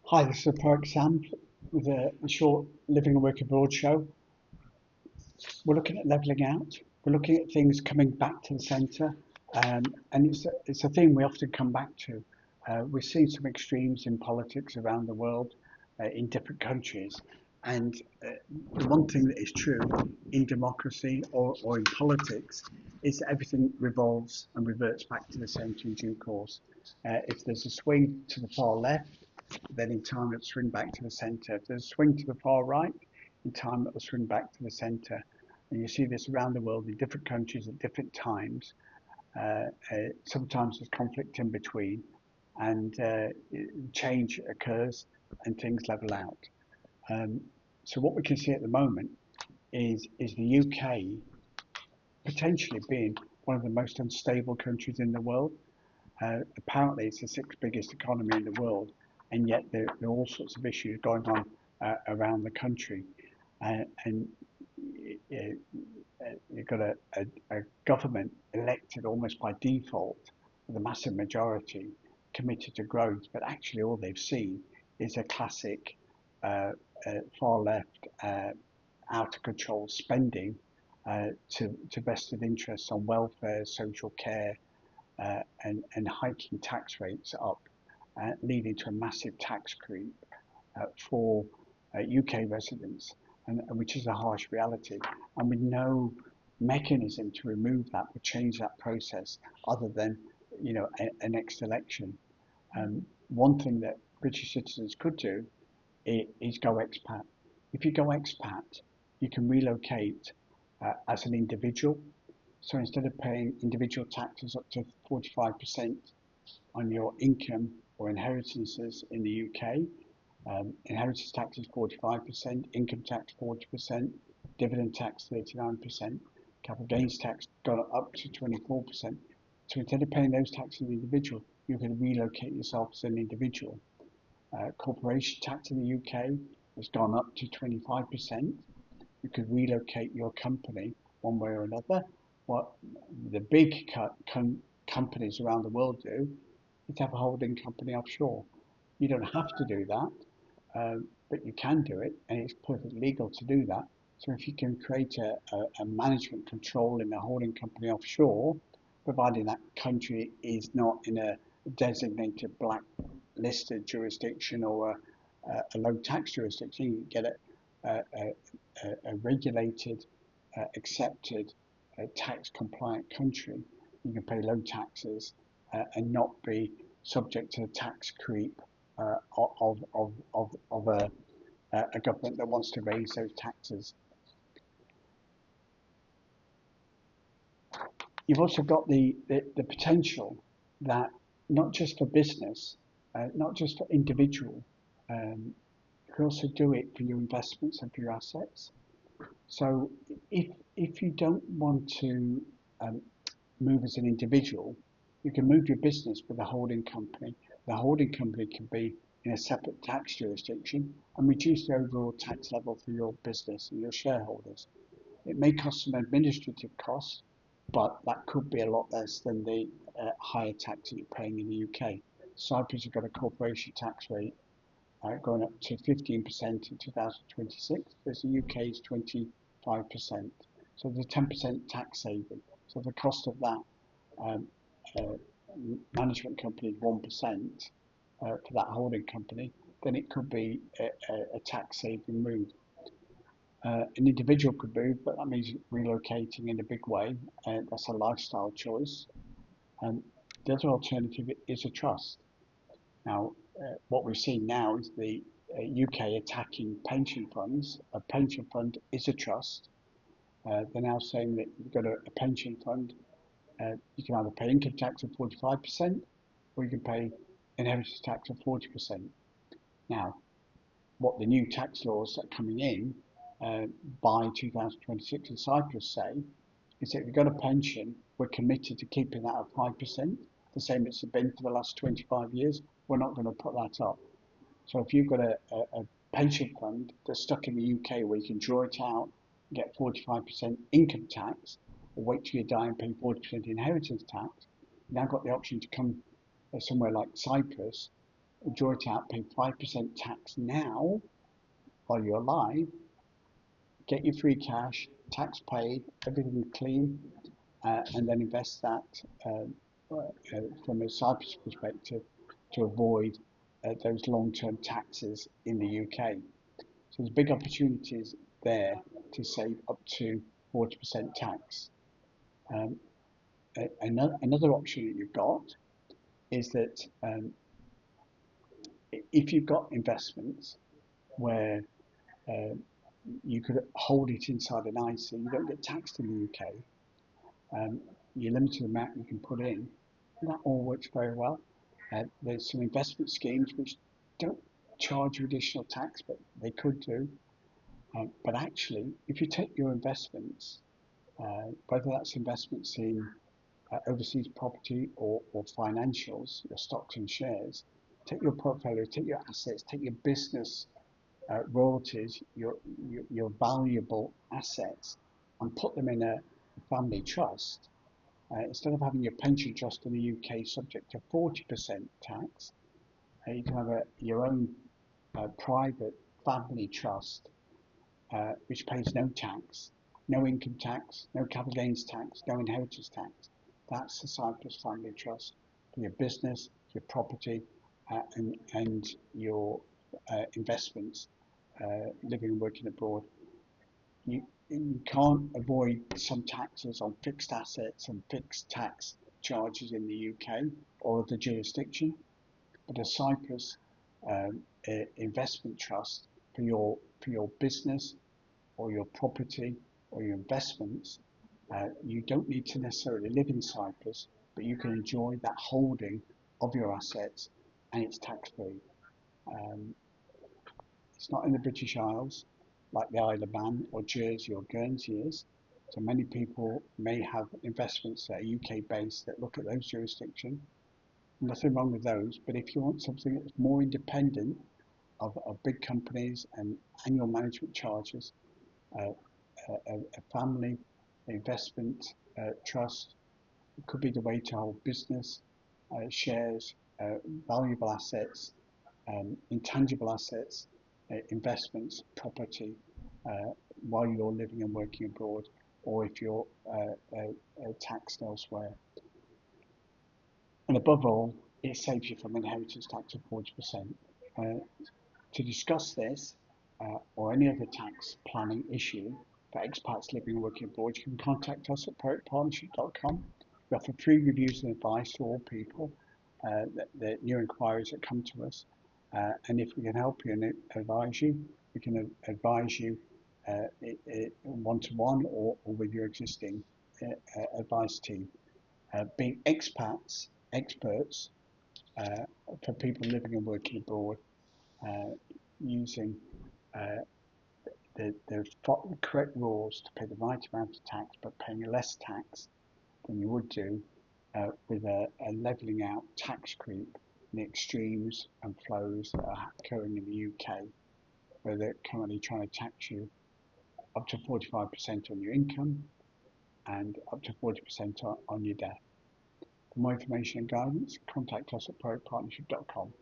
Hi, this is ProACT Sam with a short living and work abroad show. We're looking at levelling out. We're looking at things coming back to the centre, and it's a theme we often come back to. We're seeing some extremes in politics around the world, in different countries, and the one thing that is true in democracy or in politics is that everything revolves and reverts back to the centre in due course. If there's a swing to the far left, then in time it'll swing back to the centre. If there's a swing to the far right, in time it'll swing back to the centre. And you see this around the world in different countries at different times. Sometimes there's conflict in between, and change occurs and things level out. Um, so what we can see at the moment is the UK potentially being one of the most unstable countries in the world. Apparently, it's the sixth biggest economy in the world, and yet there are all sorts of issues going on around the country. And you've got a government elected almost by default with a massive majority committed to growth, but actually all they've seen is a classic uh, far left out of control spending to vested interests on welfare, social care, and hiking tax rates up, leading to a massive tax creep for UK residents, and which is a harsh reality. And with no mechanism to remove that or change that process other than a next election. One thing that British citizens could do is go expat. If you go expat, you can relocate as an individual. So instead of paying individual taxes up to 45% on your income or inheritances in the UK, inheritance tax is 45%, income tax 40%, dividend tax 39%, capital gains tax gone up to 24%. So instead of paying those taxes as an individual, you can relocate yourself as an individual. Corporation tax in the UK has gone up to 25%. You could relocate your company one way or another. What the big companies around the world do is have a holding company offshore. You don't have to do that, but you can do it, and it's perfectly legal to do that. So if you can create a management control in a holding company offshore, providing that country is not in a designated blacklisted jurisdiction or a low tax jurisdiction, you get a regulated, accepted, tax compliant country. You can pay low taxes and not be subject to the tax creep of a government that wants to raise those taxes. You've also got the potential that not just for business, not just for individual, you can also do it for your investments and for your assets. So if you don't want to um, move as an individual, you can move your business with a holding company. The holding company can be in a separate tax jurisdiction and reduce the overall tax level for your business and your shareholders. It may cost some administrative costs, but that could be a lot less than the higher tax that you're paying in the UK. Cyprus has got a corporation tax rate going up to 15% in 2026, whereas the UK's 25%. So there's a 10% tax saving. So the cost of that um, uh, management company is 1% for that holding company, then it could be a tax saving move. An individual could move, but that means relocating in a big way. That's a lifestyle choice. And the other alternative is a trust. Now, what we've seen now is the UK attacking pension funds. A pension fund is a trust. They're now saying that you've got a pension fund. You can either pay income tax of 45% or you can pay inheritance tax of 40%. Now, what the new tax laws that are coming in by 2026 in Cyprus say is that if you've got a pension, we're committed to keeping that at 5%, the same it's been for the last 25 years. We're not going to put that up. So if you've got a pension fund that's stuck in the UK where you can draw it out, get 45% income tax, or wait till you die and pay 40% inheritance tax, you've now got the option to come somewhere like Cyprus draw it out, pay 5% tax now while you're alive, get your free cash, tax paid, everything clean, and then invest that from a Cyprus perspective to avoid those long-term taxes in the UK. So there's big opportunities there to save up to 40% tax. Um, another option that you've got is that if you've got investments where you could hold it inside an ISA, you don't get taxed in the UK, you're limited to the amount you can put in, and that all works very well. There's some investment schemes which don't charge you additional tax, but they could do. But actually, if you take your investments, whether that's investments in overseas property or financials, your stocks and shares, take your portfolio, take your assets, take your business royalties, your valuable assets, and put them in a family trust. Instead of having your pension trust in the UK subject to 40% tax, you can have your own private family trust which pays no tax, no income tax, no capital gains tax, no inheritance tax. That's the Cyprus Family Trust for your business, your property, and your investments, living and working abroad. You can't avoid some taxes on fixed assets and fixed tax charges in the UK or other jurisdiction, but a Cyprus investment trust for your business or your property or your investments, you don't need to necessarily live in Cyprus, but you can enjoy that holding of your assets and it's tax-free. It's not in the British Isles like the Isle of Man or Jersey or Guernsey is. So many people may have investments that are UK based that look at those jurisdictions. Nothing wrong with those, but if you want something that's more independent of big companies and annual management charges, a family investment trust could be the way to hold business, shares, valuable assets, intangible assets, investments, property, while you're living and working abroad, or if you're taxed elsewhere. And above all, it saves you from inheritance tax of 40%. To discuss this or any other tax planning issue for expats living and working abroad, you can contact us at ProACT.com. We offer free reviews and advice to all people, the new inquiries that come to us. And if we can help you and advise you, we can advise you one-to-one or with your existing advice team. Being expats, experts for people living and working abroad, using the correct rules to pay the right amount of tax, but paying less tax than you would do with a levelling out tax creep in the extremes and flows that are occurring in the UK, where they're currently trying to tax you up to 45% on your income and up to 40% on your death. For more information and guidance, contact us at ProACT.com.